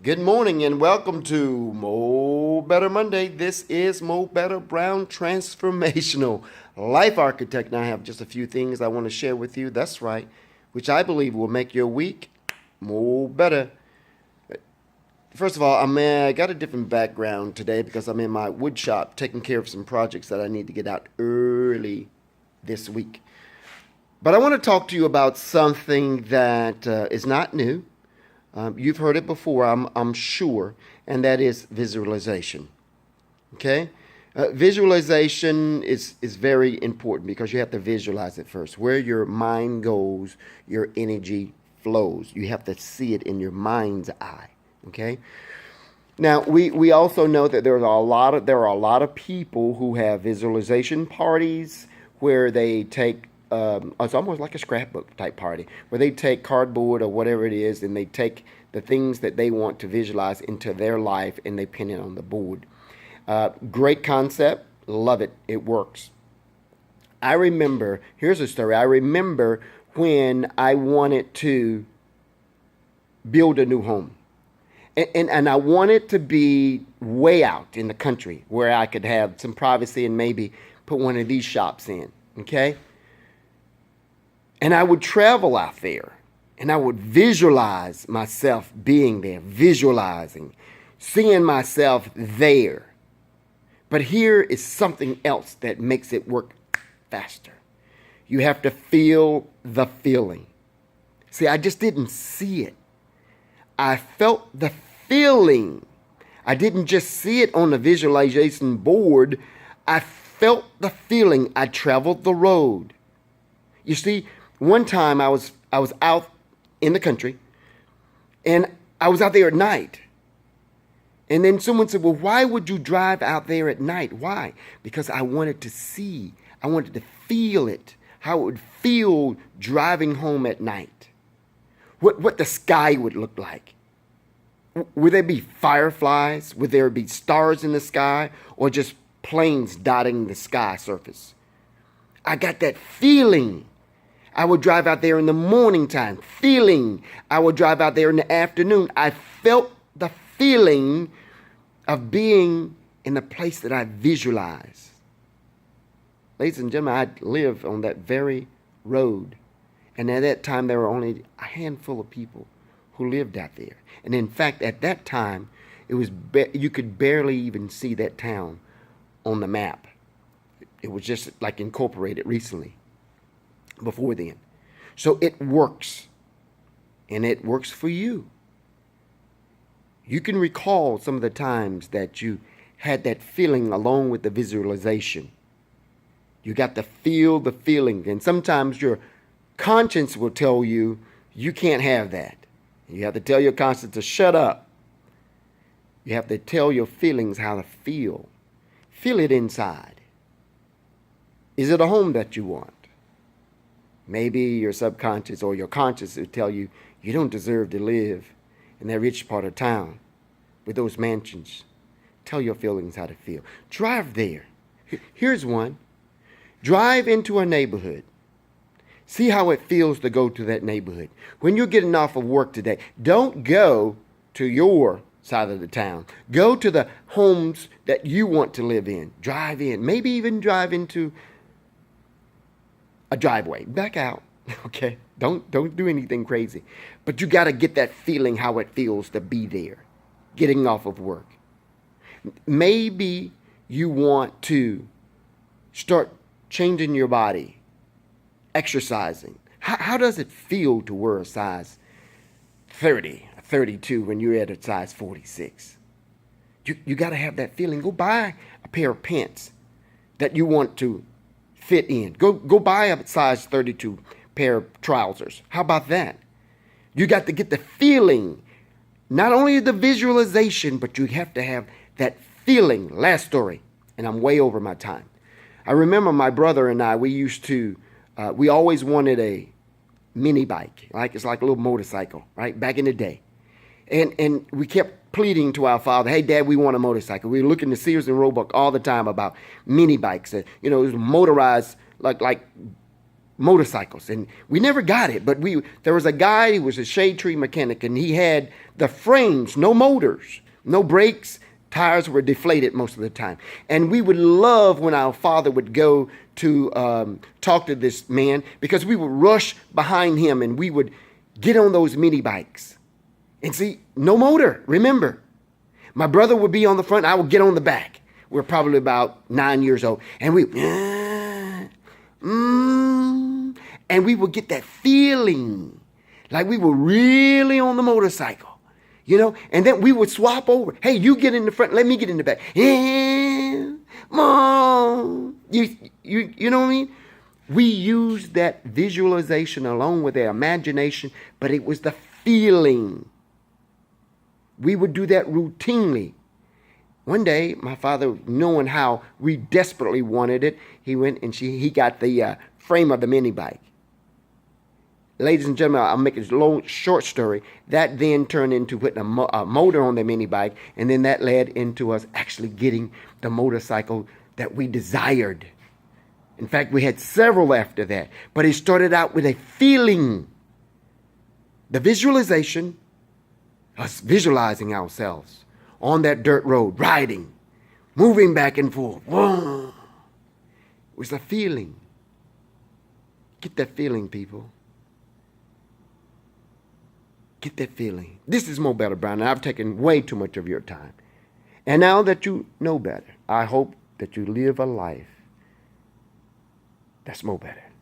Good morning and welcome to MoBedda Monday. This is MoBedda Brown, Transformational Life Architect. Now I have just a few things I want to share with you. That's right, which I believe will make your week more better. First of all, I got a different background today because I'm in my wood shop taking care of some projects that I need to get out early this week. But I want to talk to you about something that is not new. You've heard it before, I'm sure, and that is visualization. Okay? Visualization is very important because you have to visualize it first. Where your mind goes, your energy flows. You have to see it in your mind's eye. Okay? Now, we also know that there are a lot of people who have visualization parties where they take it's almost like a scrapbook type party where they take cardboard or whatever it is and they take the things that they want to visualize into their life and they pin it on the board. Great concept. Love it. It works. Here's a story. I remember when I wanted to build a new home. And I wanted to be way out in the country where I could have some privacy and maybe put one of these shops in. Okay? And I would travel out there and I would visualize myself being there, visualizing, seeing myself there. But here is something else that makes it work faster. You have to feel the feeling. See, I just didn't see it. I felt the feeling. I didn't just see it on the visualization board. I felt the feeling. I traveled the road. You see, one time I was out in the country and I was out there at night. And then someone said, well, why would you drive out there at night? Why? Because I wanted to see, I wanted to feel it, how it would feel driving home at night. What the sky would look like. Would there be fireflies? Would there be stars in the sky? Or just planes dotting the sky surface? I got that feeling. I would drive out there in the morning time, feeling. I would drive out there in the afternoon. I felt the feeling of being in the place that I visualized. Ladies and gentlemen, I lived on that very road. And at that time, there were only a handful of people who lived out there. And in fact, at that time, you could barely even see that town on the map. It was just like incorporated recently. Before then. So it works. And it works for you. You can recall some of the times that you had that feeling along with the visualization. You got to feel the feeling. And sometimes your conscience will tell you, you can't have that. You have to tell your conscience to shut up. You have to tell your feelings how to feel. Feel it inside. Is it a home that you want? Maybe your subconscious or your conscious will tell you, you don't deserve to live in that rich part of town with those mansions. Tell your feelings how to feel. Drive there. Here's one. Drive into a neighborhood. See how it feels to go to that neighborhood. When you're getting off of work today, don't go to your side of the town. Go to the homes that you want to live in. Drive in. Maybe even drive into a driveway. Back out. Okay? Don't do anything crazy. But you got to get that feeling how it feels to be there. Getting off of work. Maybe you want to start changing your body. Exercising. How does it feel to wear a size 30, 32 when you're at a size 46? You got to have that feeling. Go buy a pair of pants that you want to fit in. Go buy a size 32 pair of trousers. How about that? You got to get the feeling, not only the visualization, but you have to have that feeling. Last story, and I'm way over my time. I remember my brother and I, we always wanted a mini bike. It's like a little motorcycle, right? Back in the day. And we kept pleading to our father, hey, Dad, we want a motorcycle. We were looking to Sears and Roebuck all the time about mini bikes. It was motorized, like motorcycles, and we never got it, but there was a guy who was a shade tree mechanic, and he had the frames, no motors, no brakes, tires were deflated most of the time. And we would love when our father would go to talk to this man, because we would rush behind him and we would get on those mini bikes. And see, no motor, remember. My brother would be on the front, I would get on the back. We're probably about 9 years old. And and we would get that feeling like we were really on the motorcycle, you know. And then we would swap over. Hey, you get in the front, let me get in the back. Yeah, Mom. You know what I mean? We used that visualization along with our imagination, but it was the feeling. We would do that routinely. One day, my father, knowing how we desperately wanted it, he went and he got the frame of the mini bike. Ladies and gentlemen, I'll make a short story. That then turned into putting a motor on the mini bike, and then that led into us actually getting the motorcycle that we desired. In fact, we had several after that. But it started out with a feeling. The visualization, us visualizing ourselves on that dirt road, riding, moving back and forth. Whoa. It was a feeling. Get that feeling, people. Get that feeling. This is MoBedda Brown, and I've taken way too much of your time. And now that you know better, I hope that you live a life that's MoBedda.